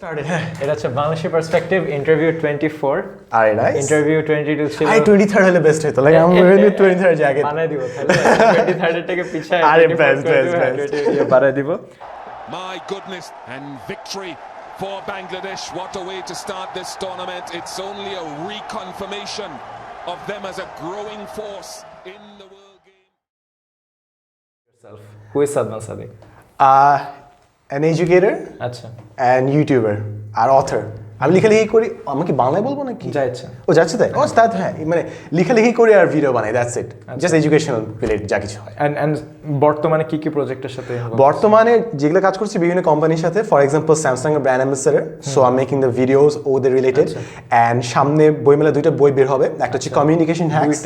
started. এটা হচ্ছে Bangladeshi perspective interview 24 আরে নাইস ইন্টারভিউ 22 ছিল আই 23rd হলে বেস্ট হতো লাইক আমি রিয়েলি 23rd জায়গা বানাই দিব তাহলে 23rd এর থেকে পিছায় আরে বেস্ট বানাই দিব My goodness, and victory for Bangladesh. What a way to start this tournament. It's only a reconfirmation of them as a growing force in the world game. yourself who is Sadman Sadiq an educator আচ্ছা and YouTuber R author আমি লেখালেখি করি আমি কি বাংলায় বলবো নাকি যা ইচ্ছা ও যাচ্ছে তাই ও তাই হ্যাঁ মানে লেখালেখি করি আর ভিডিও বানাই that's it just educational related যা কিছু হয় and বর্তমানে কি কি প্রজেক্টের সাথে involved? বর্তমানে যেগুলো কাজ করছি বিভিন্ন কোম্পানির সাথে ফর এক্সাম্পল স্যামসাং এর brand ambassador so I am making the videos ওদের রিলেটেড এন্ড সামনে বইমেলা দুইটা বই বের হবে একটা হচ্ছে কমিউনিকেশন হ্যাক্স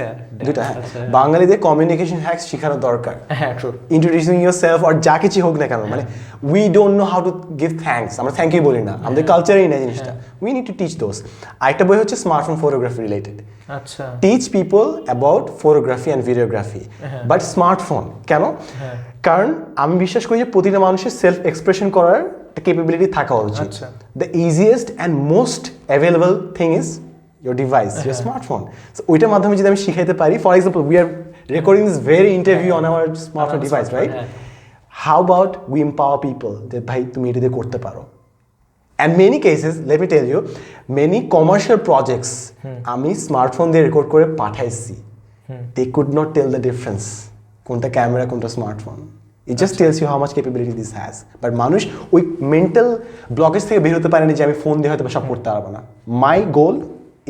দুইটা হ্যাঁ বাঙালিদের কমিউনিকেশন হ্যাক্স শেখানো দরকার হ্যাঁ ট্রু ইন্ট্রোডিউসিং ইয়োরসেলফ আর যা কিছু হোক না কেন মানে we don't know how to give thanks আমরা থ্যাংক ইউ বলি না আমাদের কালচারেই না জিনিসটা we need to teach those আরেকটা বই হচ্ছে স্মার্টফোন ফটোগ্রাফি রিলেটেড আচ্ছা teach people about photography and videography but smartphone কেন কারণ আমি বিশ্বাস করি যে প্রতিটা মানুষের সেলফ এক্সপ্রেশন করার একটা ক্যাপাবিলিটি থাকা উচিত the easiest and most available thing is your device, your smartphone. So ওইটার মাধ্যমে যদি আমি শিখাইতে পারি for example we are recording this very interview on our smartphone device right how about we empower people that ভাই তুমি এটা দিয়ে করতে পারো and many cases let me tell you many commercial projects আমি স্মার্টফোন দিয়ে রেকর্ড করে পাঠাইছি they could not tell the difference কোনটা ক্যামেরা কোনটা smartphone it just tells you how much capability this has but মানুষ ওই মেন্টাল ব্লকেজ থেকে বের হতে পারে না যে আমি ফোন দিয়ে হয়তো সব করতে পারবো না my goal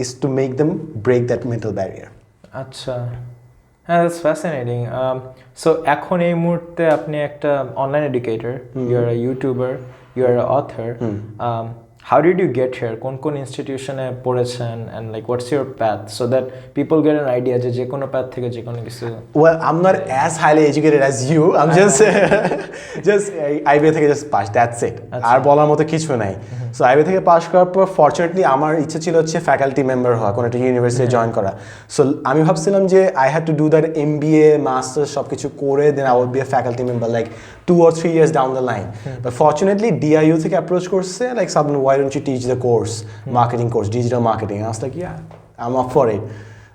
is to make them break that mental barrier. আচ্ছা হ্যাঁ that's fascinating so এখন এই মুহূর্তে আপনি একটা online educator you are a YouTuber you are an author how did you get here কোন ইনস্টিটিউশনে পড়েছেন and like what's your path so that people get an idea যে কোনো path থেকে যে কোনো কিছু well I'm not as highly educated as you I'm just IBA থেকে just pass that's it আর বলার মতো কিছু নাই সো আইবি থেকে পাস করার পর ফরচুনেটলি আমার ইচ্ছা ছিল হচ্ছে ফ্যাকাল্টি মেম্বার হওয়া কোনো একটা ইউনিভার্সিটি জয়েন করা সো আমি ভাবছিলাম যে I had to do that MBA masters সব কিছু করে then I will be a faculty member like 2 or 3 years down the line but fortunately DIU থেকে অ্যাপ্রোচ করছে like Sabna why don't you teach the course marketing course digital marketing I was like yeah I'm up for it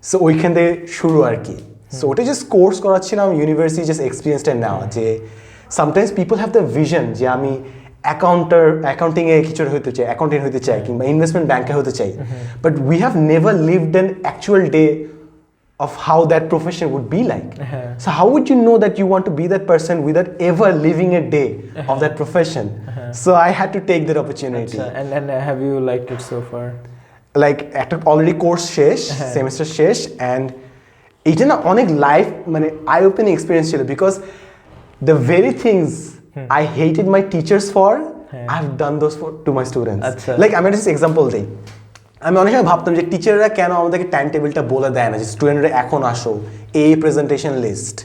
so ওইখান থেকে শুরু আর কি so ওটা just course করাচ্ছিলাম university just এক্সপিরিয়েন্সটা নেওয়া যে sometimes people have the vision যে আমি অ্যাকাউন্টিংয়ে কিছু হতে চাই অ্যাকাউন্টেন্ট হতে চাই কিংবা ইনভেস্টমেন্ট ব্যাংকে হতে চাই but we have never lived an actual day of how that profession would be like so how would you know that you want to be that person without ever living a day of that profession so I had to take that opportunity and have you liked it so far like একটা already course শেষ semester শেষ and এটা না অনেক life মানে eye opening experience ছিল because the very things I hated my teachers for I've done those to my students like I'm just example দিই আমি অনেক সময় ভাবতাম যে টিচাররা কেন আমাদেরকে টাইম টেবিলটা বলে দেয় না যে স্টুডেন্টরা এখন আসো এই প্রেজেন্টেশন লিস্ট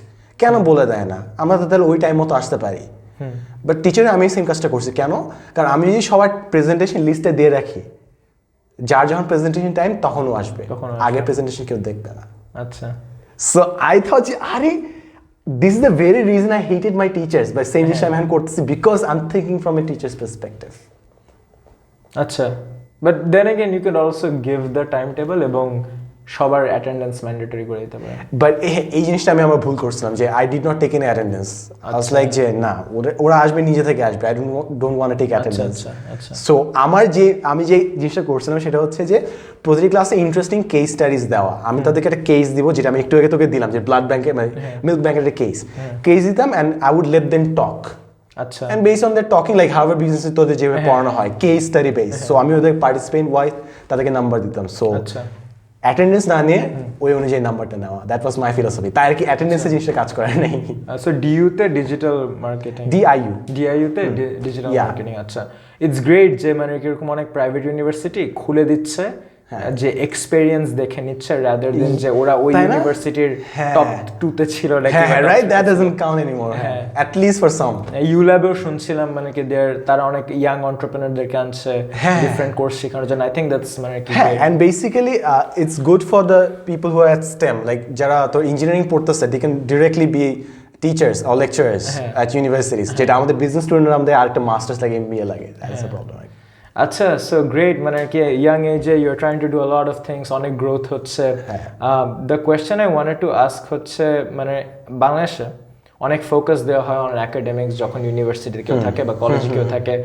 কেন বলে দেয় না আমরা তো তাহলে ওই টাইম মতো আসতে পারি বাট টিচাররা আমি সেম কাজটা করছি কেন কারণ আমি যদি সবার প্রেজেন্টেশন লিস্টে দিয়ে রাখি যার যখন প্রেজেন্টেশন টাইম তখনও আসবে আগে প্রেজেন্টেশন কেউ দেখবে না আচ্ছা সো আই থট যে আরে this is the very reason I hated my teachers but same জিনিস আমি এখন করতেছি because I'm thinking from a teacher's perspective আচ্ছা but then again you could also give the timetable এবং সবার অ্যাটেন্ডেন্স ম্যান্ডেটরি করে দিতে পারে বাট এই জিনিসটা আমি আমার ভুল করছিলাম যে I did not take any attendance I was like যে না ওরা আসবে নিজে থেকে আসবে I don't want to take attendance so আমি যে জিনিসটা করছিলাম সেটা হচ্ছে যে প্রতিটি ক্লাসে ইন্টারেস্টিং কেস স্টাডিজ দেওয়া আমি তাদেরকে একটা কেস দিব যেটা আমি একটু আগে তোকে দিলাম যে ব্লাড ব্যাংকের মানে মিল্ক ব্যাংকের একটা কেস দিতাম and I would let them talk আচ্ছা and based on their talking like however business তোদের যেভাবে পড়ানো হয় কেস স্টাডি বেস সো আমি ওদের পার্টিসিপেন্ট ওয়াইজ তাদেরকে নাম্বার দিতাম সো অ্যাটেন্ডেন্স না নিয়ে ওই অনুযায়ী নাম্বারটা নেওয়া দ্যাট ওয়াজ মাই ফিলোসফি তাই আর কি অ্যাটেন্ডেন্সের জিনিসটা কাজ করে নাই সো ডিইউতে ডিজিটাল মার্কেটিং ডিআইইউতে ডিজিটাল মার্কেটিং আচ্ছা ইটস গ্রেট যে মানে এরকম অনেক প্রাইভেট ইউনিভার্সিটি খুলে দিচ্ছে যে এক্সপেরিয়েন্স দেখে নিচ্ছে রাদার দেন যে ওরা ওই ইউনিভার্সিটির টপ 2 তে ছিল নাকি right that doesn't count anymore at least for some ইউল্যাবেও শুনছিলাম মানে কি তারা অনেক ইয়াং এন্টারপ্রেনারদেরকে আনছে ডিফারেন্ট কোর্স শেখানোর জন্য আই থিংক দ্যাটস মানে কি and basically it's good for the people who are at STEM like যারা তো ইঞ্জিনিয়ারিং পড়তেছে they can directly be teachers or lecturers at universities যেটা আমাদের বিজনেস স্টুডেন্টরা আমাদের আরেকটা মাস্টার্স লাগে MBA লাগে দ্যাটস আ প্রবলেম আচ্ছা সো গ্রেট মানে কি ইয়াং এজে you are trying to do a lot of things অনেক গ্রোথ হচ্ছে the question I wanted to ask হচ্ছে মানে বাংলাদেশে অনেক ফোকাস দেওয়া হয় অন অ্যাকাডেমিক্স যখন ইউনিভার্সিটিতে কেউ থাকে বা কলেজে কেউ থাকে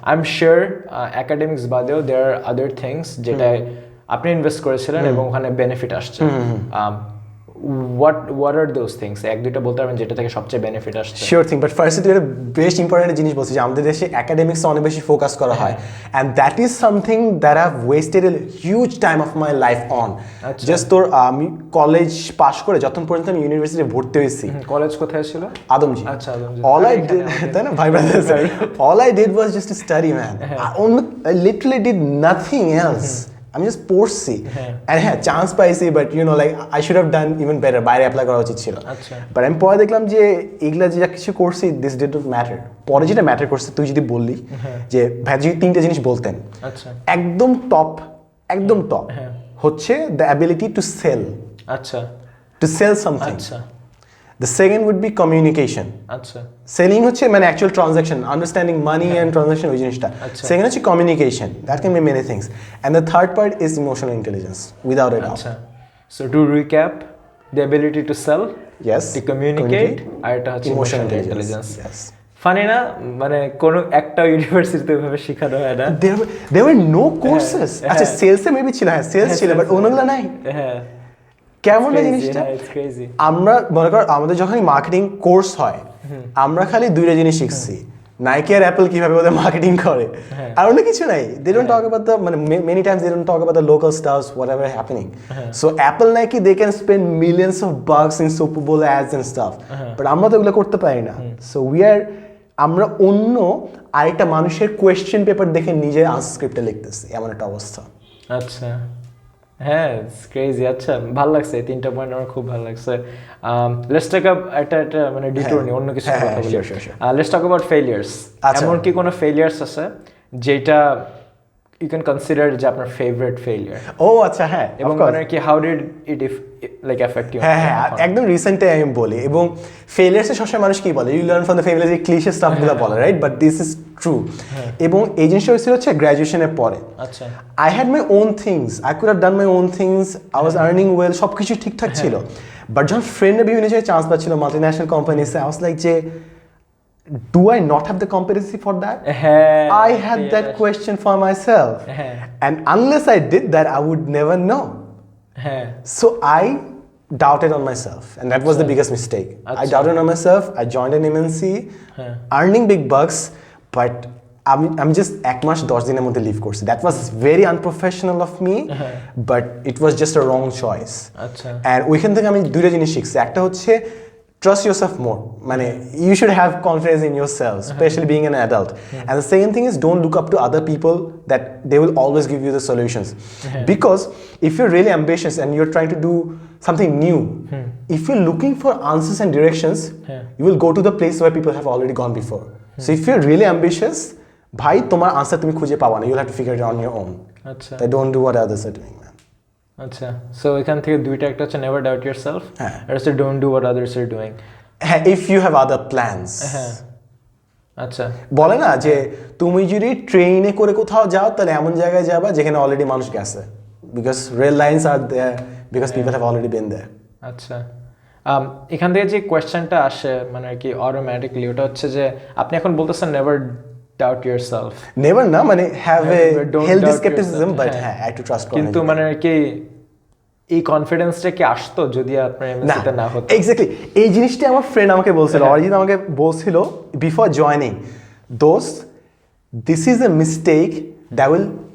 আই এম শিওর অ্যাকাডেমিক্স বাদেও দেয়ার আর আদার থিংস যেটায় আপনি ইনভেস্ট করেছিলেন এবং ওখানে বেনিফিট আসছে what are those things এক দুইটা বলতে পারবেন যেটা থেকে সবচেয়ে বেনিফিট আসছে শিওর থিং বাট ফার্স্ট তুই একটা বেশ ইম্পর্টেন্ট জিনিস বলছিস যে আমাদের দেশে একাডেমিক্স অনেক বেশি ফোকাস করা হয় and that is something that have wasted a huge time of my life on just তোর আমি কলেজ পাশ করে যখন পর্যন্ত আমি ইউনিভার্সিটি ভর্তি হয়েছি কলেজ কোথায় ছিল আদমজি আচ্ছা আদমজি all I did তাই না ভাই brother all I did was just to study man I literally did nothing else আমি জাস্ট পড়ছি and হ্যাঁ চান্স পাইছি but you know like I should have done even better বাইরে অ্যাপ্লাই করা উচিত ছিল বাট আমি পরে দেখলাম যে এগুলা যে যা কিছু করছি দিস ডিড নট ম্যাটার পরে যেটা ম্যাটার করছে তুই যদি বললি যে ভাই যদি তিনটা জিনিস বলতেন একদম টপ হচ্ছে দ্য অ্যাবিলিটি টু সেল আচ্ছা টু সেল সামথিং আচ্ছা The second would be communication. আচ্ছা Selling হচ্ছে মানে actual transaction, understanding money and transaction ওই জিনিসটা. Second হচ্ছে communication. That can be many things. And the third part is emotional intelligence, without a doubt. আচ্ছা so to recap the ability to sell Yes. to communicate আর এটা হচ্ছে Emotional emotional intelligence. intelligence Yes. Funny না মানে কোনো একটা ইউনিভার্সিটিতে ভাবে শেখানো হয় না There were no courses. আচ্ছা sales এ maybe ছিল হ্যাঁ sales ছিল but অন্যগুলো নাই. হ্যাঁ কেমন না জিনিসটা আমরা মনে কর আমাদের যখন মার্কেটিং কোর্স হয় আমরা খালি দুইটা জিনিস শিখছি নাইকি আর অ্যাপল কিভাবে ওদের মার্কেটিং করে আর অন্য কিছু নাই they don't talk about the মানে many times they don't talk about the local stuffs whatever happening so Apple Nike they can spend millions of bucks in Super Bowl ads and stuff but আমরা তো এগুলো করতে পারি না so আমরা অন্য আরেকটা মানুষের কোয়েশ্চেন পেপার দেখে নিজে আনসার স্ক্রিপ্টে লিখতেছি এমন একটা অবস্থা আচ্ছা হ্যাঁ ইটস ক্রেজি আচ্ছা ভালো লাগছে তিনটা পয়েন্ট আমার খুব ভালো লাগছে লেটস টেক আপ এটা মানে ডিটোর নিয়ে অন্য কিছু কথা বলি লেটস টক অ্যাবাউট ফেলিয়ার্স এমন কি কোনো ফেলিয়ার্স আছে যেটা you can consider যে আপনার favorite failure ও আচ্ছা হ্যাঁ এবং মানে কি how did it like affect you হ্যাঁ হ্যাঁ একদম রিসেন্টলি আমি বলি এবং ফেলিয়ার্সে সবসময় মানুষ কি বলে you learn from the failures এই ক্লিশে স্টাফগুলো বলে right but this is true এবং এই জিনিসটা হয়েছিল হচ্ছে গ্র্যাজুয়েশনের পরে আচ্ছা I had my own things I could have done my own things I was earning well সব কিছু ঠিকঠাক ছিল বাট যখন ফ্রেন্ডে বিভিন্ন জায়গায় চান্স পাচ্ছিল মাল্টিন্যাশনাল কোম্পানিসে আই ওয়াজ লাইক যে do I not have the competency for that? I had that question for myself. And unless I did that, I would never know. So I doubted on myself. And that was the biggest mistake. I doubted on myself. I joined an MNC, earning big bucks, but I'm just 1 মাস 10 দিনের মধ্যে leave করছি that was very unprofessional of me but it was just a wrong choice and ওইখান থেকে আমি দুইটা জিনিস শিখছি একটা হচ্ছে trust yourself more মানে you should have confidence in yourself especially being an adult and the second thing is don't look up to other people that they will always give you the solutions because if you're really ambitious and you're trying to do something new if you're looking for answers and directions you will go to the place where people have already gone before so if you're really ambitious ভাই তোমার answer তুমি খুঁজে পাবা না you'll have to figure it on your own আচ্ছা don't do what others are doing man আচ্ছা so এখান থেকে দুইটা একটা হচ্ছে never doubt yourself আর হচ্ছে don't do what others are doing if you have other plans আচ্ছা বলে না যে তুমি যদি ট্রেনে করে কোথাও যাও তাহলে এমন জায়গায় যাবা যেখানে অলরেডি মানুষ গেছে because rail lines are there because people have already been there আচ্ছা এখান থেকে যে কোয়েশ্চেনটা আসে মানে কি অটোমেটিক্যালি ওটা হচ্ছে যে আপনি এখন বলতেছেন never doubt yourself never না মানে have a healthy skepticism but I to trust কিন্তু মানে কি এই কনফিডেন্সটা কি আসতো যদি আপনার এমএসসি না হতো এক্স্যাক্টলি এই জিনিসটা আমার ফ্রেন্ড আমাকে বলছিল অরিজিৎ আমাকে বলছিল বিফোর জয়েনিং দোস্ত this is a mistake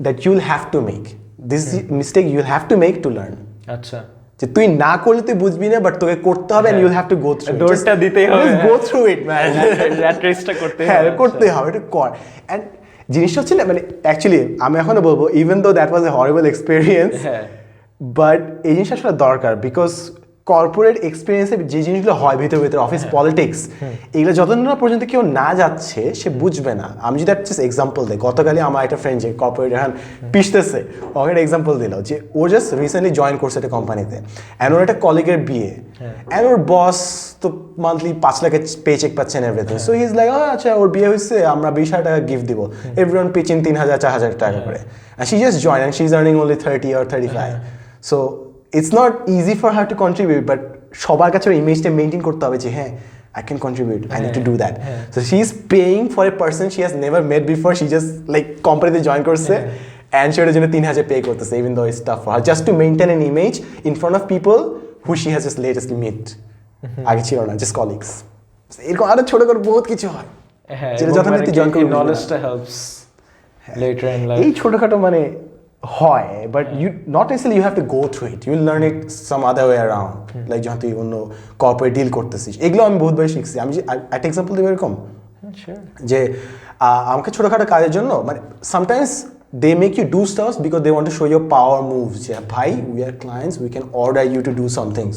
that you'll have to make this mistake you'll have to make to learn আচ্ছা যে তুই না করলে তুই বুঝবি না বাট তোকে করতে হবে and you'll have to go through দৌড়টা দিতেই হবে just go through it man rat race-টা করতেই হবে হ্যাঁ করতেই হবে এটা কর and জিনিসটা হচ্ছে না মানে অ্যাকচুয়ালি আমি এখনো বলবো even though that was a horrible experience but এই জিনিসটা আসলে দরকার বিকজ কর্পোরেট এক্সপিরিয়েন্সে যে জিনিসগুলো হয় ভিতরে অফিস পলিটিক্স, এগুলো যতদিন না পর্যন্ত কেউ না যাচ্ছে সে বুঝবে না। আমি যদি একটা এক্সাম্পল দিই, গতকালই আমার একটা ফ্রেন্ড যে কর্পোরেট এখন পিসতেছে, ওকে একটা এক্সাম্পল দিল যে ও জাস্ট রিসেন্টলি জয়েন করছে একটা কোম্পানিতে, অ্যান্ড ওর একটা কলিগের বিয়ে, অ্যান্ড ওর বস তো মান্থলি 5 লাখের পে চেক পাচ্ছেন everything. So he is like, আচ্ছা ওর বিয়ে হয়েছে, আমরা 20,000 টাকা গিফট দিব, এভরিওয়ান পিচিং 3,000 4,000 টাকা করে, and she just joined and she's earning only 30 or 35. So it's not easy for her to contribute, but সবার কাছে ওর ইমেজটা মেইনটেইন করতে হবে যে হ্যাঁ I can contribute, I need to do that. So she is paying for a person she has never met before, she just like কোম্পানিতে join করছে and সে ওটার জন্য 3,000 পে করতেছে, even though it's tough for her just to maintain an image in front of people who she has just latestly met. আগে ছিল না, just colleagues. এরকম আরো ছোট করে বহুত কিছু হয় যেটা যখন তুই জয়েন করবি নলেজটা হেল্পস লেটার ইন লাইফ। এই ছোটখাটো মানে হয়, but you not necessarily you have to go through it, you will learn it some other way around. Like যখন তুই অন্য কর্পোরেট ডিল করতেছিস, এগুলো আমি বহুতবার শিখছি। আমি একটা এক্সাম্পল দেবো এরকম যে আমাকে ছোটখাটো কাজের জন্য মানে sometimes they make you do stuffs because they want to show your power moves, যে ভাই we are clients, we can order you to do somethings.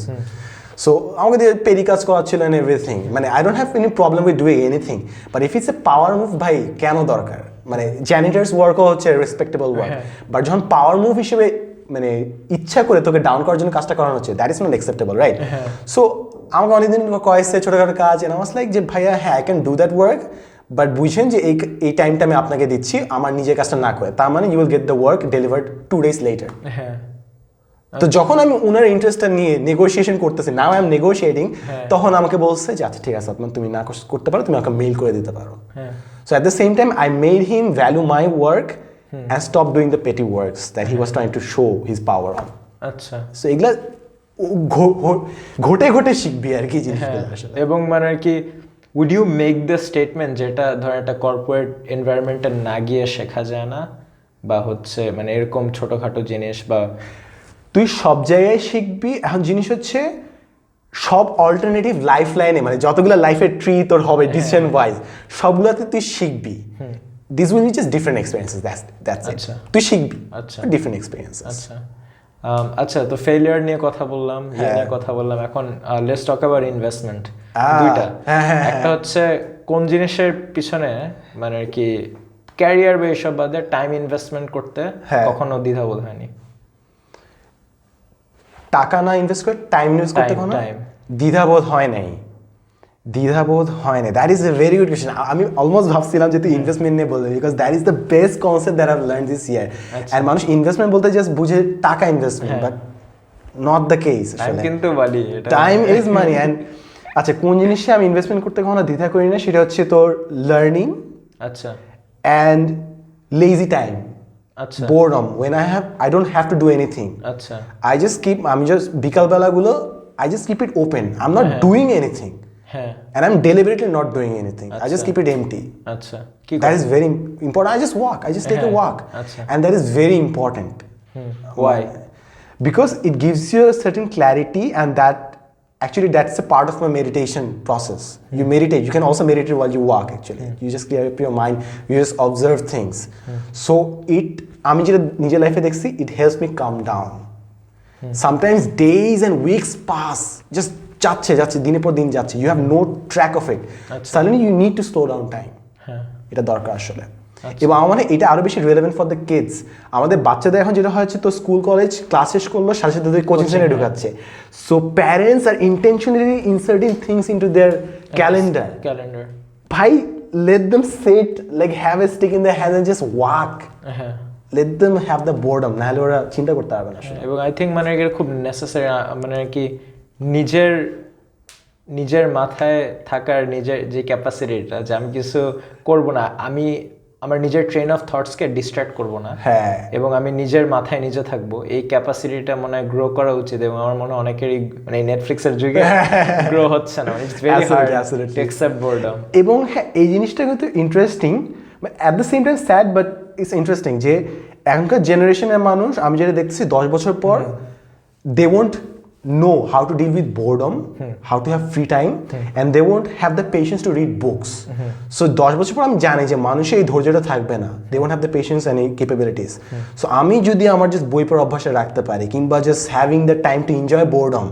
So আমাকে দিয়ে পেরি কাজ করাচ্ছিল এন্ড এভরিথিং, মানে I don't have any problem with doing anything, but if it's a power move, ভাই কেন দরকার? মানে জ্যানিটার্স ওয়ার্কও হচ্ছে রেসপেক্টেবল ওয়ার্ক, বাট যখন পাওয়ার মুভ হিসেবে মানে ইচ্ছা করে তোকে ডাউন করার জন্য কাজটা করানো হচ্ছে, that is not acceptable, right? So আমাকে অনেকদিন কয়েছে ছোটখাটো কাজ, এন্ড আই ওয়াজ লাইক যে ভাইয়া হ্যাঁ I can do that work, but বুঝছেন যে এই টাইমটা আমি আপনাকে দিচ্ছি আমার নিজের কাজটা না করে, তার মানে you will get the work delivered 2 days later. তো যখন আমি ওনার ইন্টারেস্টটা নিয়ে নেগোসিয়েশন করতেছি, নাও আই এম নেগোশিয়েটিং, তখন আমাকে বলছে যে আচ্ছা ঠিক আছে আপনার তুমি না করতে পারো, তুমি আমাকে মেইল করে দিতে পারো। So at the same time I made him value my work and stop doing the petty works that he was trying to show his power on. আচ্ছা, সো এগুলা ঘটে ঘটে শিখবি আর কি জিনিসগুলো আসলে। এবং মানে আর কি would you make the statement যেটা ধর একটা কর্পোরেট এনভায়রনমেন্টে না গিয়ে শেখা যায় না, বা হচ্ছে মানে এরকম ছোটখাটো জিনিস, বা তুই সব জায়গায় শিখবি। এখন জিনিস হচ্ছে সব অল্টারনেটিভ লাইফ লাইনে মানে যতগুলো লাইফের ট্রি তোর হবে ডিসিশন ওয়াইজ, সবগুলোতে তুই শিখবি। This will be just different experiences, that's it. তুই শিখবি ডিফারেন্ট এক্সপেরিয়েন্সেস। আচ্ছা, তো ফেলিয়ার নিয়ে কথা বললাম, নিয়ে কথা বললাম, এখন লেটস টক অ্যাবাউট ইনভেস্টমেন্ট। দুইটা, একটা হচ্ছে কোন জিনিসের পিছনে মানে আর কি ক্যারিয়ার বা এসব বাদে টাইম ইনভেস্টমেন্ট করতে কখনো দ্বিধাবোধ হয়নি? টাকা না ইনভেস্ট করে টাইম ইনভেস্ট করতে কোনো দ্বিধাবোধ হয় নাই, that is a very good question. আমি অলমোস্ট ভাবছিলাম যে তুই ইনভেস্টমেন্ট নিয়ে বলবি, because that is the best concept that I have learned this year. And মানুষ ইনভেস্টমেন্ট বলতে জাস্ট বুঝে টাকা investment, but not the case. কিন্তু বলি টাইম ইজ মানি। অ্যান্ড আচ্ছা, কোন জিনিসে আমি ইনভেস্টমেন্ট করতে কখনো দ্বিধা করি না, সেটা হচ্ছে তোর লার্নিং, আচ্ছা, অ্যান্ড লেজি টাইম, আচ্ছা, boredom when I don't have to do anything. আচ্ছা, আমি just বিকাল বেলাগুলো I just keep it open. I'm not doing anything. And I'm deliberately not doing anything. I just keep it empty. আচ্ছা, that is very important. I just walk. I just take a walk. And that is very important. Why? Because it gives you a certain clarity, and actually that's a part of my meditation process. You meditate. You can also meditate while you walk actually. You just clear up your mind. You just observe things. So আমি যেটা নিজের লাইফে দেখছি, it helps me calm down. Sometimes days and weeks pass, just যাচ্ছে দিনের পর দিন যাচ্ছে, you have no track of it. Suddenly you need to slow down time. এটা দরকার আসলে। এবং আমার মানে এটা আরো বেশি রেলেভেন্ট ফর দ্য কিডস। আমাদের বাচ্চাদের এখন যেটা হচ্ছে, তো স্কুল কলেজ ক্লাস শেষ করলো, সাথে সাথে কোচিং সেন্টারে ঢুকাচ্ছে। So parents are intentionally inserting things into there calendar. ভাই, let them sit, like have a stick in their hands and just walk. Let them have the boredom, নাহলে ওরা চিন্তা করতে পারবে না। এবং আই থিঙ্ক মানে এটা খুব নেসেসারি, মানে কি নিজের মাথায় থাকার নিজের যে ক্যাপাসিটিটা, যে আমি কিছু করব না, আমি আমার নিজের ট্রেন অফ থটসকে ডিস্ট্র্যাক্ট করব না, এবং আমি নিজের মাথায় নিজে থাকবো, এই ক্যাপাসিটিটা মনে হয় গ্রো করা উচিত। এবং আমার মনে হয় অনেকেরই মানে নেটফ্লিক্সের যুগে গ্রো হচ্ছে না, it's very hard to accept boredom. এবং হ্যাঁ, এই জিনিসটা কিন্তু interesting, but at the same time sad, but it's interesting যে এখনকার জেনারেশনের মানুষ আমি যেটা দেখতেছি 10 বছর পর, they won't know how to deal with boredom, how to have free time, and they won't have the patience to read books. So 10 বছর পর আমি জানি যে মানুষের এই ধৈর্যটা থাকবে না, they won't have the patience and capabilities. So আমি যদি আমার just বই পড়ার অভ্যাসে রাখতে পারি, কিংবা just having the time to enjoy boredom,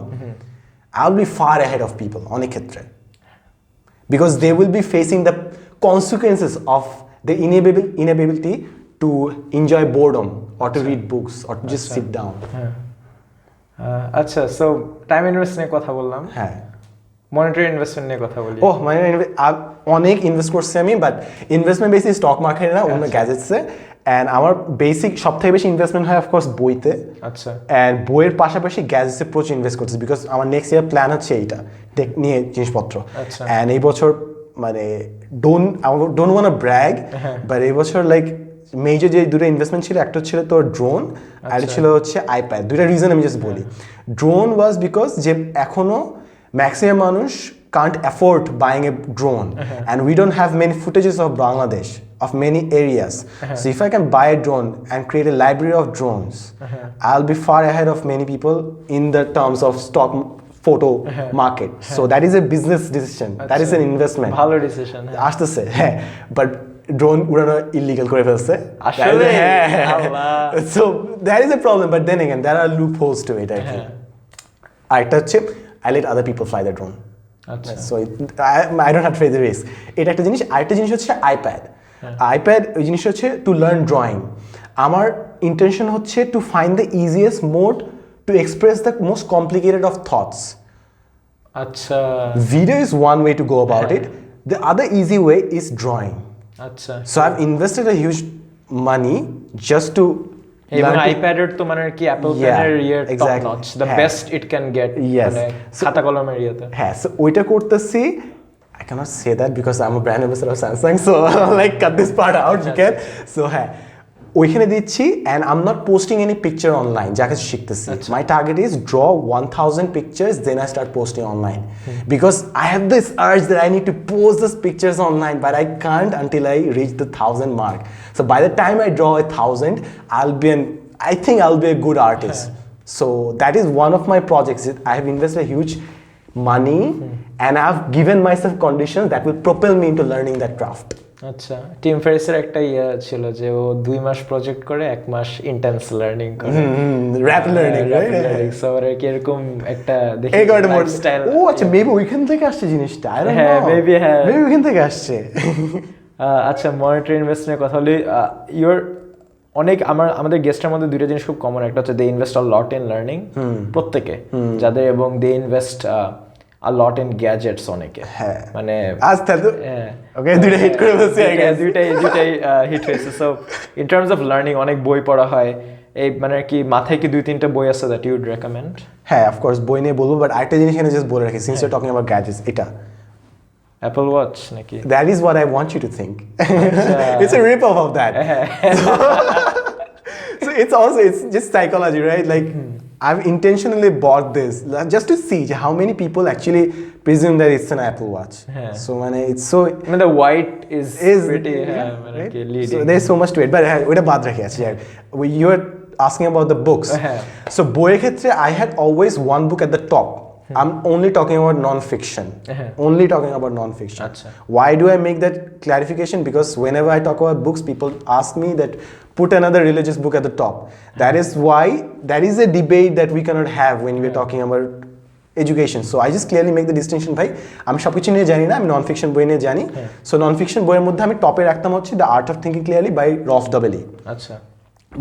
I'll be far ahead of people অনেক ক্ষেত্রে, because they will be facing the consequences of the inability to enjoy boredom or to read books or to just sit down. আচ্ছা, so time invest নিয়ে কথা বললাম, হ্যাঁ, monetary investment নিয়ে কথা বলি। মানে অনেক ইনভেস্ট করছি আমি, বাট ইনভেস্টমেন্ট বেশি স্টক মার্কেটে না, অন্য গ্যাজেটসে। অ্যান্ড আমার বেসিক সব থেকে বেশি ইনভেস্টমেন্ট হয় অফকোর্স বইতে। আচ্ছা, অ্যান্ড বইয়ের পাশাপাশি গ্যাজেটসে প্রচুর ইনভেস্ট করতেছি, বিকজ আমার নেক্সট ইয়ার প্ল্যান হচ্ছে এইটা টেক নিয়ে জিনিসপত্র। অ্যান্ড এই বছর মানে don't want a brag, but এই বছর লাইক মেজর যে দুটো ইনভেস্টমেন্ট ছিল, একটা ছিল তোর ড্রোন, আর একটা ছিল হচ্ছে আইপ্যাড। দুইটা রিজন আমি জাস্ট বলি। ড্রোন ওয়াজ বিকজ যে এখনো ম্যাক্সিমাম মানুষ can't afford buying a drone, and we don't have many footages of Bangladesh of many areas. So if I can buy a drone and create a library of drones, I'll be far ahead of many people in the terms of stock photo market. So that is a business decision, that is an investment. ভালো decision আসতেছে, হ্যাঁ, but drone উড়ানো illegal করে ফেলছে আসলে। So that is a problem, but then again there are loop holes to it. আরেকটা হচ্ছে I let other people fly the drone. আচ্ছা, So I don't have to take the risk. এটা একটা জিনিস। আরেকটা জিনিস হচ্ছে আইপ্যাড। ওই জিনিস হচ্ছে টু লার্ন ড্রয়িং। আমার ইন্টেনশন হচ্ছে to find the easiest mode to express the most complicated of thoughts. আচ্ছা, video is one way to go about it, the other easy way is drawing. আচ্ছা, So I've invested a huge money just to এবং learn to- আইপ্যাডের তো মানে কি Apple Yeah, পেনের top exactly. Notch, the হ্যাঁ। Best it can get, Yes. মানে খাতা কলমের ইয়েতে। হ্যাঁ, so ওইটা করতেছি। I cannot say that because I'm a brand ambassador of Samsung, so like cut this part out, you can. So হ্যাঁ, ওইখানে দিচ্ছি, and I'm not posting any picture online যা কিছু শিখতেছি। My target is draw 1000 pictures, then I start posting online, because I have this urge that I need to post these pictures online, but I can't until I reach the 1000 mark. So by the time I draw 1000, I think I'll be a good artist. So that is one of my projects. I have invested a huge money, and I've given myself conditions that will propel me into learning that craft. আচ্ছা, team ফেরিসের একটা ইয়ে ছিল যে ও 2 মাস project করে 1 মাস intense learning করে, Rapid learning, right? So আর কি এরকম একটা দেখি এই কারণে লাইফস্টাইল। ও আচ্ছা, মেবি ওইখান থেকে আসছে জিনিসটা। I don't হ্যাঁ, know. maybe, হ্যাঁ। Maybe ওইখান থেকে আসছে। আচ্ছা, মনিটারি ইনভেস্টমেন্টের কথা বলি। ইউর অনেক আমাদের গেস্টের মধ্যে দুইটা জিনিস খুব কমন। একটা হচ্ছে they invest a lot in learning, প্রত্যেকে যাদের, এবং they invest a lot in gadgets অনেকে। হ্যাঁ, মানে আজ তাহলে ওকে দুইটা হিট করে বলছি, I guess. দুইটাই হিট হয়েছে। So in terms of learning অনেক বই পড়া হয়, এই মানে কি মাথায় কি 2-3টা বই আছে দ্যাট ইউ উড রেকমেন্ড? হ্যাঁ, অফ কোর্স বই নিয়ে বলবো, বাট আরেকটা জিনিস এখানে জাস্ট বলে রাখি, since you are talking about gadgets, এটা অ্যাপল ওয়াচ নাকি? that is what I want you to think. It's a rip off of that. So it's just psychology, right? Like I've intentionally bought this just to see how many people actually presume that it's an Apple Watch. So when it's so মানে the white is pretty, yeah, মানে right? কি So leading. there's so much to it, but ওইটা বাদ রাখি আছে। You were asking about the books. So বইয়ের ক্ষেত্রে I had always one book at the top. I'm only talking about non-fiction. Only talking about non-fiction. Achha. Why do I make that clarification? Because whenever I talk about books, people ask me that put another religious book at the top. That is why that is a debate that we cannot have when we're talking about education. So I just clearly make the distinction, ভাই আমি সবকিছু নিয়ে জানি না, আমি non fiction বই নিয়ে জানি। সো নন ফিকশন বইয়ের মধ্যে আমি টপে রাখতাম হচ্ছে the art of thinking clearly by Rolf Dobelli. আচ্ছা,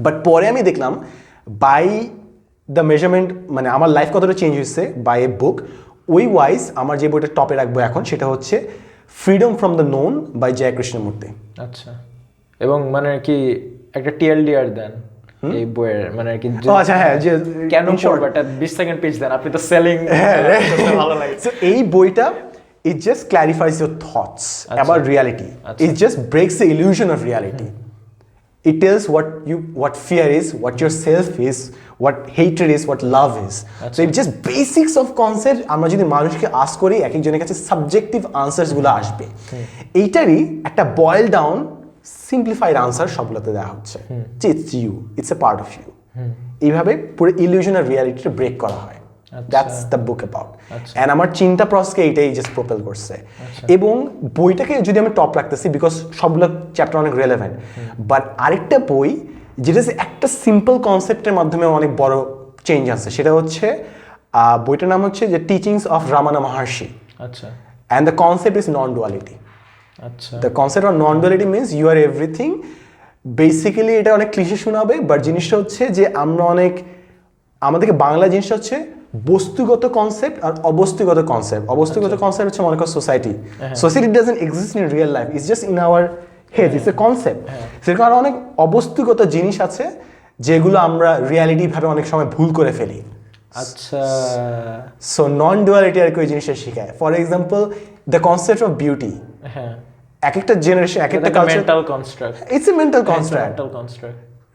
বাট পরে আমি দেখলাম বাই দ্য মেজারমেন্ট, মানে আমার লাইফ কতটা চেঞ্জ হয়েছে বাই এ বুক, ওই ওয়াইজ আমার যে বইটা টপে রাখবো এখন সেটা হচ্ছে freedom from the known by J Krishnamurti. আচ্ছা, এবং মানে কি একটা টিএলডিআর দেন এই বইয়ের, মানে কি আচ্ছা, হ্যাঁ, যে কেন পড়বো, একটা 20 সেকেন্ড পেজ দেন, আপনি তো সেলিং ভালো লাগে। সো এই বইটা it just clarifies your thoughts about reality. It just breaks the illusion of reality. It tells what fear is, what your self is, what hatred is, what love is. So it just basics of concept আমরা যদি মানুষকে ask করি, এক একজনের কাছে subjective answers গুলো আসবে। এইটারই একটা বয়েল ডাউন সিম্পলিফাইড আনসার সবগুলোতে দেওয়া হচ্ছে, যে it's you, it's a part of you. এইভাবে পুরো ইলিউশন অফ রিয়ালিটিটা ব্রেক করা হয়। That's the book about. And আমার চিন্তা প্রসেসকে এইটাই জাস্ট প্রপেল করছে। এবং বইটাকে যদি আমি টপ রাখতেছি বিকজ সবগুলো চ্যাপ্টার অনেক রেলেভেন্ট, বাট আরেকটা বই যেটা একটা সিম্পল কনসেপ্টের মাধ্যমে অনেক বড় চেঞ্জ আসছে, সেটা হচ্ছে বইটার নাম হচ্ছে যে টিচিংস অফ রামানা মাহার্ষি আচ্ছা and the concept is non duality আচ্ছা the concept of non duality means you are everything basically এটা অনেক ক্লিশে শোনাবে বাট জিনিসটা হচ্ছে যে আমরা আমাদেরকে বাংলা জিনিসটা হচ্ছে বস্তুগত কনসেপ্ট আর অবস্তুগত কনসেপ্ট কনসেপ্ট হচ্ছে মনে করো society doesn't exist in real life it's just in our head it's a concept সেরকম আরো অনেক অবস্তুগত জিনিস আছে যেগুলো আমরা রিয়ালিটি ভাবে অনেক সময় ভুল করে ফেলি আচ্ছা সো নন ডুয়ালিটি আর কি ওই জিনিসটা শেখায় for example the concept of beauty হ্যাঁ এক একটা জেনারেশন এক একটা culture mental construct it's a mental construct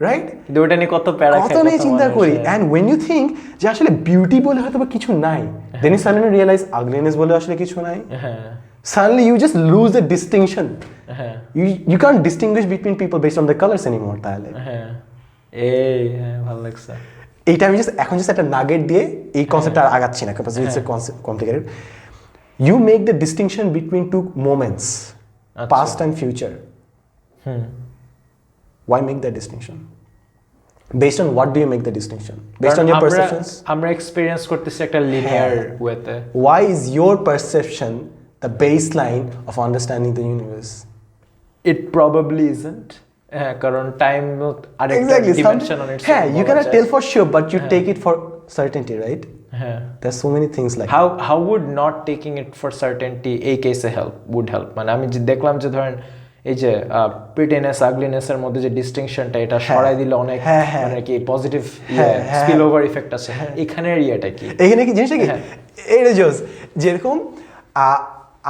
right কিন্তু ওটা নিয়ে কত প্যারা কত নিয়ে চিন্তা করি অ্যান্ড ওয়েন ইউ থিঙ্ক যে আসলে বিউটি বলে হয়তো বা কিছু নাই then you suddenly realise ugliness বলে আসলে কিছু নাই হ্যাঁ suddenly you just lose the distinction হ্যাঁ you can't distinguish between people based on the colors anymore তাহলে হ্যাঁ ভালো লাগছে এইটা আমি এখন একটা নাগেট দিয়ে এই কনসেপ্টটা আর আগাচ্ছি না because it's a complicated you make the distinction between two moments past and future why make that distinction based on what do you make the distinction based on your perceptions আমরা experience করতেছি একটা linear ওয়েতে why is your perception the baseline of understanding the universe it probably isn't কারণ time আরেকটা exactly dimension on it's yeah you cannot tell for sure but you take it for certainty right হ্যাঁ there's so many things like how would not taking it for certainty এই কেসে would help মানে আমি যে দেখলাম যে ধরেন এই যে প্রিটিনেস আগলিনেস এর মধ্যে যে ডিস্টিংশনটা এটা সরাই দিলে অনেক মানে কি পজিটিভ স্পিল ওভার ইফেক্ট আছে এখানের ইয়েটা কি এখানে কি জিনিসটা কি এটা জোস যেরকম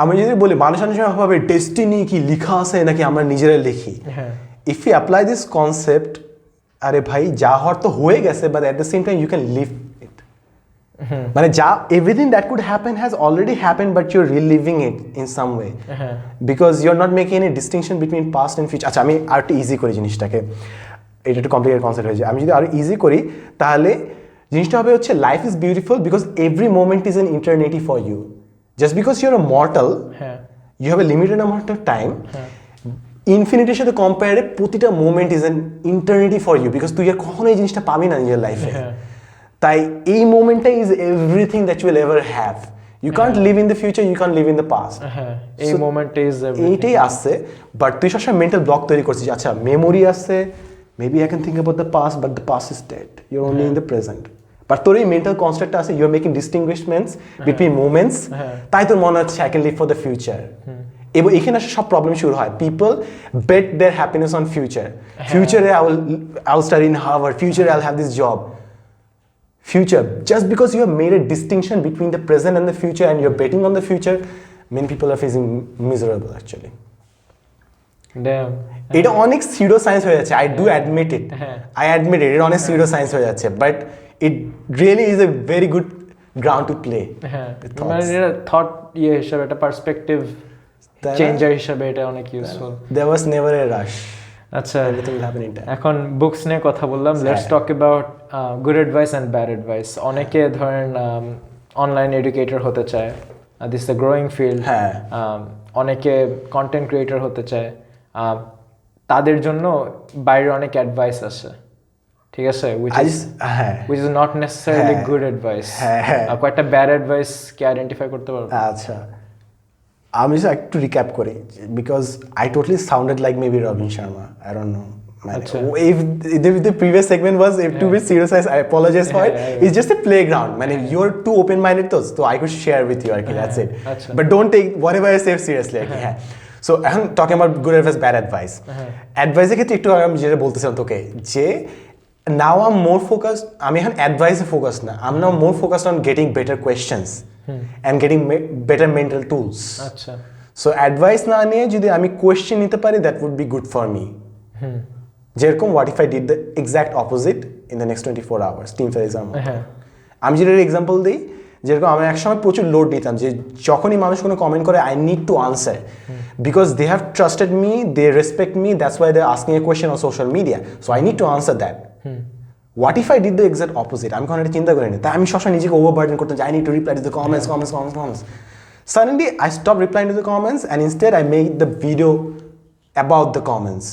আমি যদি বলি মানুষ ভাবে ডেস্টিনি কি লেখা আছে নাকি আমরা নিজেরা লিখি if you apply this concept আরে ভাই যা হওয়ার তো হয়ে গেছে but at the same time you can live it মানে যা everything that could happen has already happen but you are reliving it in some way because you are not making any distinction between past and future আচ্ছা আমি আর একটু easy করি জিনিসটাকে এটা একটু complicated concept হয়েছে আমি যদি আরো ইজি করি তাহলে জিনিসটা হবে হচ্ছে life is beautiful because every moment is an eternity for you just because you are a mortal you have a limited amount of time ইনফিনিটির সাথে কম্পেয়ারে প্রতিটা moment is an eternity for you because তুই আর কখনো এই জিনিসটা পাবি না নিজের লাইফে তাই এই মোমেন্টটা is everything that you will ever have you can't live in the future you can't live in the past এই মোমেন্টে ইজ এইটাই আসছে বাট তুই সবসময় মেন্টাল ব্লক তৈরি করছিস আচ্ছা মেমোরি আসছে maybe I can think about the past but the past is dead you are only in the present but তোর এই মেন্টাল কনস্ট্রাক্টটা আছে you are making distinguishments between moments তাই তোর মনে হচ্ছে I can live for the future এবং এখানে সব প্রবলেম শুরু হয় people bet their happiness on ফিউচারে I will study in Harvard ফিউচারে I will have this job future just because you have made a distinction between the present and the future and you're betting on the future many people are facing miserable actually damn এটা অনেক pseudo science হয়ে যাচ্ছে I do admit it I admit it এটা অনেক pseudo science হয়ে যাচ্ছে but it really is a very good ground to play মানে এটা থট হিসাবে একটা পার্সপেক্টিভ চেঞ্জার হিসাবে এটা অনেক useful there was never a rush আচ্ছা everything will happen in time এখন বুকস নিয়ে কথা বললাম let's talk about good advice and bad advice অনেকে ধরেন অনলাইন এডুকেটর হতে চায় দিস দ্য গ্রোয়িং ফিল্ড অনেকে কন্টেন্ট ক্রিয়েটর হতে চায় তাদের জন্য বাইরে অনেক অ্যাডভাইস আছে ঠিক আছে which is not necessarily good advice কয়েকটা ব্যাড অ্যাডভাইস কি আইডেন্টিফাই করতে পারবো আচ্ছা আমি just একটু রিক্যাপ করি because I totally sounded like maybe Robin Sharma I don't know if the previous segment was to be serious I apologize for it it's just a playground man you're too open minded so I could share with you that's it but don't take whatever I say seriously so I'm talking about good advice bad advice advice ক্ষেত্রে একটু আমি যেটা বলতেছিলাম তোকে যে now I'm more focused আমি এখন advice focused না I'm now more focused on getting better questions and getting better mental tools আচ্ছা so advice না নিয়ে যদি আমি কোয়েশ্চেন নিতে পারি that would be good for me যেরকম what if I did the exact opposite in the next 24 hours team fair exam আমি যেটা এক্সাম্পল দিই যেরকম আমি একসময় প্রচুর লোড দিতাম যে যখনই মানুষ কোনো কমেন্ট করে I need to answer because they have trusted me they respect me that's why they asking a question on social media so I need to answer that what if I did the exact opposite আমি কোনো একটা চিন্তা করিনি তাই আমি সবসময় নিজেকে overburden করতাম যে I need to reply to the comments suddenly I stopped replying to the comments and instead I made the video about the comments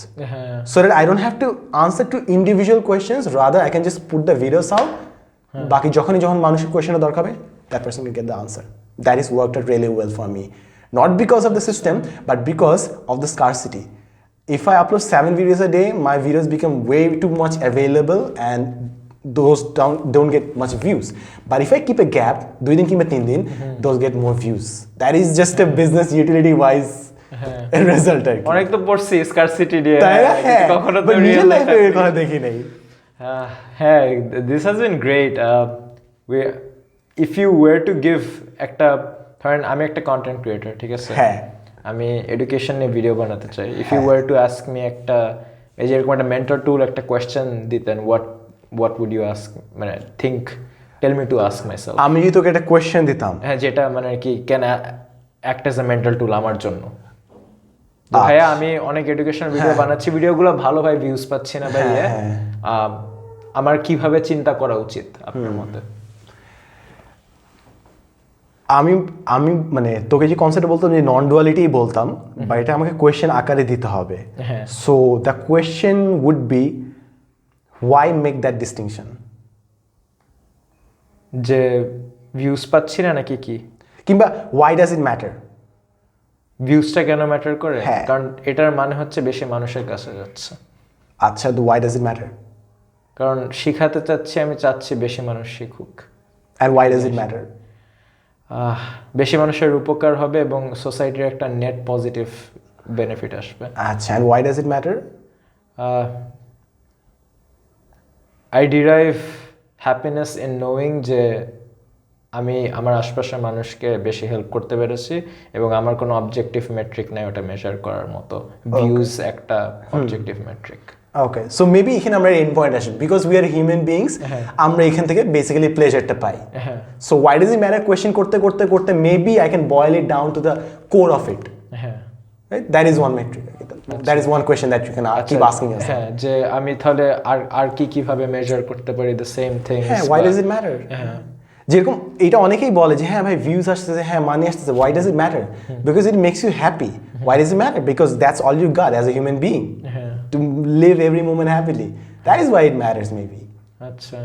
so that I don't have to answer to individual questions rather I can just put the videos out বাকি যখন মানুষের কোয়েশ্চেনের দরকার হবে that person will get the answer. That is worked out really well for me, not because of the system but because of the scarcity. If I upload 7 videos a day, my videos become way too much available and those don't get much views. But if I keep a gap, 2 দিন কিংবা 3 দিন, those get more views. That is just a business utility wise result. অনেক তো পড়ছি scarcity দিয়ে, তাই না? হ্যাঁ, কখনো তো but রিয়েল real life এর কথা দেখি নাই। হ্যাঁ, this has been great. If you were to give একটা, ধরেন আমি একটা কন্টেন্ট ক্রিয়েটর, ঠিক আছে, হ্যাঁ, আমি এডুকেশন নিয়ে ভিডিও বানাতে চাই। If you were to ask me একটা, এই যে এরকম একটা মেন্টর টুল একটা কোয়েশ্চেন দিতেন, হোয়াট উড ইউ আস্ক, মানে tell me to ask myself. আমি যদি তোকে একটা কোয়েশ্চেন দিতাম, হ্যাঁ, যেটা মানে কি can act as a mental tool আমার জন্য। তো ভাইয়া আমি অনেক এডুকেশনাল ভিডিও বানাচ্ছি, ভিডিওগুলো ভালো ভাই ভিউজ পাচ্ছি না ভাইয়া, আমার কিভাবে চিন্তা করা উচিত আপনার মতে? আমি মানে তোকে যে কনসেপ্ট বলতাম যে নন ডুয়ালিটি বলতাম, বা এটা আমাকে কোয়েশ্চেন আকারে দিতে হবে। So the question would be why make that distinction, যে ভিউজ পাচ্ছি না নাকি কি, কিংবা ওয়াই ডাজ ইট ম্যাটার, ভিউজটা কেন ম্যাটার করে? হ্যাঁ। কারণ এটার মানে হচ্ছে বেশি মানুষের কাছে যাচ্ছে। আচ্ছা, তো ওয়াই ডাজ ইট ম্যাটার, কারণ শিখাতে চাচ্ছি, আমি চাচ্ছি বেশি মানুষ শিখুক। And why does it matter, বেশি মানুষের উপকার হবে এবং সোসাইটির একটা নেট পজিটিভ বেনিফিট আসবে। আচ্ছা, and why does it matter, I derive happiness in knowing যে আমি আমার আশপাশের মানুষকে বেশি হেল্প করতে পেরেছি এবং আমার কোনো অবজেক্টিভ মেট্রিক নাই ওটা মেজার করার মতো। ভিউজ একটা objective metric. Okay, so maybe এখানে আমরা এন্ড পয়েন্ট আসি, because we are human beings, আমরা এখান থেকে বেসিক্যালি প্লেজারটা পাই। So why does it matter question করতে করতে করতে maybe I can boil it down to the core of it. Right? That is one metric. That is one question that you can keep asking yourself. হ্যাঁ, যে আমি তাহলে আর কিভাবে measure করতে পারি দ্য সেম থিং। হ্যাঁ, why does it matter? যেরকম এটা অনেকেই বলে যে হ্যাঁ ভাই ভিউজ আসতেছে, হ্যাঁ মানি আসতেছে, why does it matter? Because it makes you happy. Why does it matter? Because that's all you got as a human being, to live every moment happily. That is why it matters maybe. আচ্ছা,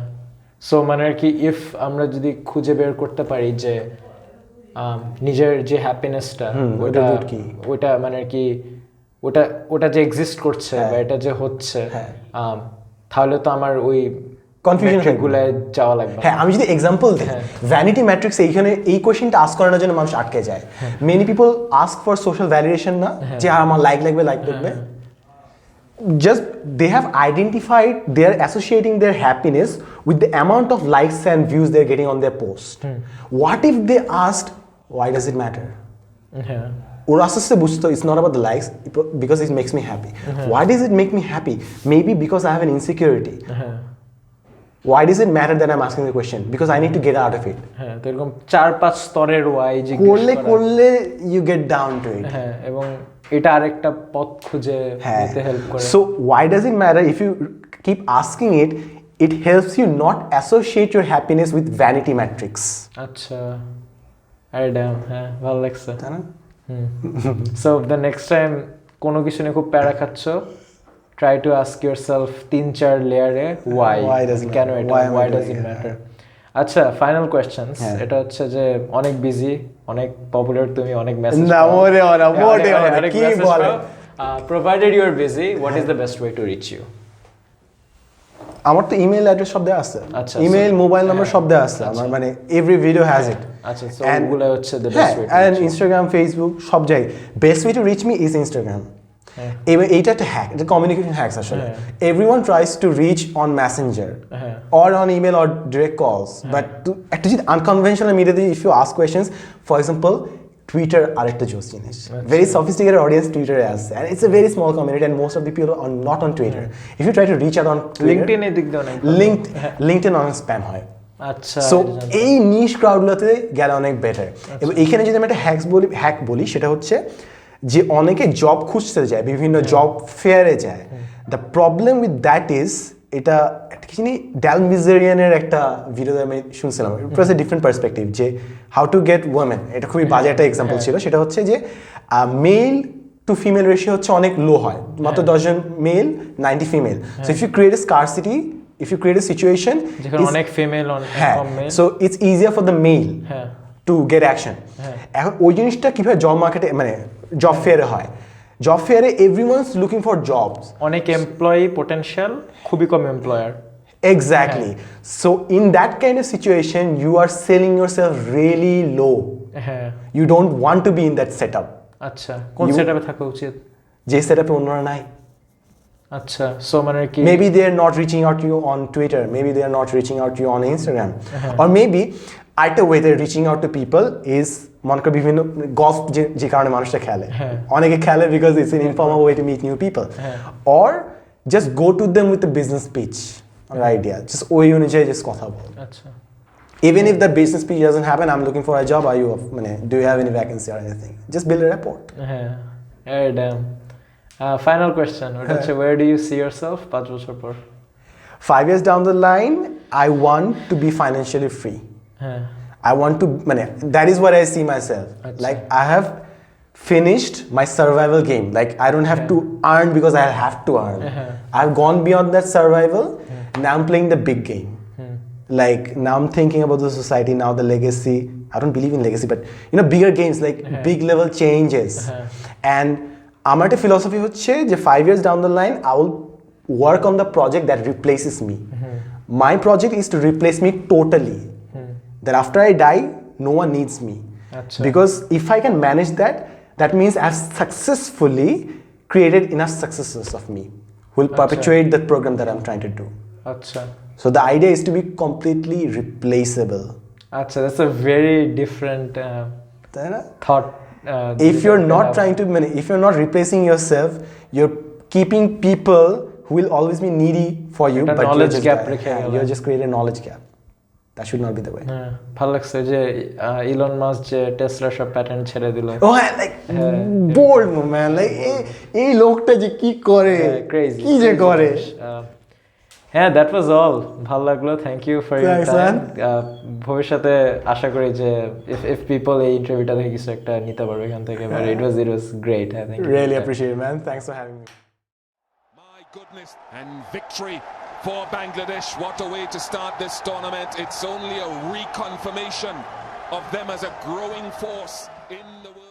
so মানে আর কি, if আমরা যদি খুঁজে বের করতে পারি যে নিজের যে হ্যাপিনেসটা, ওটা মানে আর কি ওটা যে এক্সিস্ট করছে বা এটা যে হচ্ছে, তাহলে তো আমার ওই কনফিউশন গুলায় যাওয়া লাগবে। হ্যাঁ, আমি যদি এক্সাম্পল দিই, ভ্যানিটি ম্যাট্রিক্স এইখানে এই কোশ্চেনটা আস্ক করানোর জন্য মানুষ আটকে যায়। Many people ask for social validation, না যে আমার লাইক লাগবে। Just they have identified, they are associating their happiness with the amount of likes and views they're getting on their post. What if they asked, why does it matter? ওরা আস্তে আস্তে বুঝতো it's not about the likes, because it makes me happy. Why does it make me happy? Maybe because I have an insecurity. Why does it matter that I'm asking the question? Because I need to get out of it. হ্যাঁ, তো এরকম 4-5 স্তরের Y করলে you get down to it. হ্যাঁ, এবং এটা আরেকটা পথ খুঁজে নিতে হেল্প করে। So why does it matter? If you keep asking it, it helps you not associate your happiness with vanity metrics. আচ্ছা, আরে ড্যাম, হ্যাঁ ভালো লাগছে। সো দ্য নেক্সট টাইম কোনো কিছু নিয়ে খুব প্যারা খাচ্ছ, try to ask yourself 3-4 লেয়ারে why does it matter. আচ্ছা, ফাইনাল কোশ্চেনস, এটা হচ্ছে যে অনেক বিজি, অনেক পপুলার, তুমি অনেক মেসেজ না মোটে কি বলে, provided you are busy, what is the best way to reach you? আমার তো ইমেল অ্যাড্রেস সব দেওয়া আছে, আচ্ছা, ইমেল মোবাইল নাম্বার সব দেওয়া আছে আমার, মানে এভরি ভিডিও হ্যাজ ইট। আচ্ছা, সো ওগুলো হচ্ছে the best way to end Instagram, Facebook, সব জায়গায় best way to reach me is Instagram. এইটা একটা হ্যাক, এটা কমিউনিকেশন হ্যাকস আসলে। Everyone tries to reach on messenger or on email or direct calls, but একটা যদি আনকনভেনশনাল মিডিয়াতে if you ask questions, for example Twitter আরেকটা জোস জিনিস, ভেরি সফিস্টিকেটেড অডিয়েন্স টুইটারে আসছে, and it's a very small community and most of the people are not on Twitter. If you try to reach out on LinkedIn এর দিক দিয়ে অনেক LinkedIn অনেক স্প্যাম হয়। আচ্ছা, সো এই নিশ ক্রাউডগুলোতে গেলে অনেক বেটার। এবং এখানে যদি আমি একটা হ্যাক বলি, সেটা হচ্ছে যে অনেকে জব খুঁজতে যায়, বিভিন্ন জব ফেয়ারে যায়। The problem with that is, এটা একটা কিছু নেই, ড্যাল মিজারিয়ানের একটা ভিডিও আমি শুনছিলাম, ইট ওয়াজ এ ডিফারেন্ট পার্সপেক্টিভ, যে হাউ টু গেট ওমেন। এটা খুবই বাজে একটা এক্সাম্পল ছিল। সেটা হচ্ছে যে মেল টু ফিমেল রেশিও হচ্ছে অনেক লো হয়, মাত্র 10 জন male 90 female. So if you create a scarcity if you create a situation, যেখানে অনেক ফিমেল হ্যাঁ, কম male so it's easier for the male হ্যাঁ to get action. হ্যাঁ এখন ওই জিনিসটা কিভাবে জব মার্কেটে মানে জব ফেয়ারে হয়, জব ফেয়ারে এভরিওয়ানস লুকিং ফর জবস. অনেক এমপ্লয়ি পোটেনশিয়াল, খুবই কম employer. Exactly. So in that kind of situation, you are selling yourself really low. হ্যাঁ You don't want to be in that setup. আচ্ছা, কোন You- সেটআপে থাকা উচিত? যে সেটআপে অন্যরা নাই. আচ্ছা, সো মানে কি Maybe they are not reaching out to you on Twitter. Maybe they are not reaching out to you on Instagram. Or maybe আরেকটা way they're reaching out to people is মনে করো বিভিন্ন গলফ যে কারণে মানুষটা খেলে, হ্যাঁ। অনেকে খেলে because it's an informal way to meet new people. হ্যাঁ। Or just go to them with a business pitch or idea. Just ওই অনুযায়ী just কথা বল. আচ্ছা Even if the business pitch doesn't happen, I'm looking for a job. Are you? Do you have any vacancy or anything? Just build a rapport. হ্যাঁ dam. Final question ওটা হচ্ছে, where do you see yourself 5 বছর পর? 5 years down the line, I want to be financially free. হ্যাঁ I want to. That is what I see myself. Achha. Like I have finished my survival game. Like I don't have to earn because I have to earn. I've gone beyond that survival. Now I'm playing the big game. Like now I'm thinking about the society, now the legacy. I don't believe in legacy, but bigger games, like big level changes. And আমার একটা philosophy হচ্ছে যে 5 years down the line I will work on the project that replaces me. My project is to replace me totally. That after I die, no one needs me. Achha. Because if I can manage that, that means I've successfully created enough successes of me who will perpetuate the program that I'm trying to do. আচ্ছা So the idea is to be completely replaceable. আচ্ছা, that's a very different তাই না? thought. If you're not trying to, if you're not replacing yourself, you're keeping people who will always be needy for you, একটা but you're knowledge just, gap রেখে গেলে। you're just creating a knowledge gap. That should not be the way. হ্যাঁ ভালো লাগছে যে Elon Musk যে Tesla সব patent ছেড়ে দিল। Oh, like bold man, like এই লোকটা যে কি করে, ক্রেজি কি যে করে। হ্যাঁ, দ্যাট ওয়াজ অল। ভালো লাগলো, thank you for your Thanks, time. man. ভবিষ্যতে আশা করি যে ইফ পিপল এই ইন্টারভিউটা থেকে কিছু একটা নিতে পারবে এখান থেকে। But it was great. হ্যাঁ, thank you. Really appreciate it, man. Thanks for having me. My goodness, and victory for Bangladesh. What a way to start this tournament. It's only a reconfirmation of them as a growing force in the world.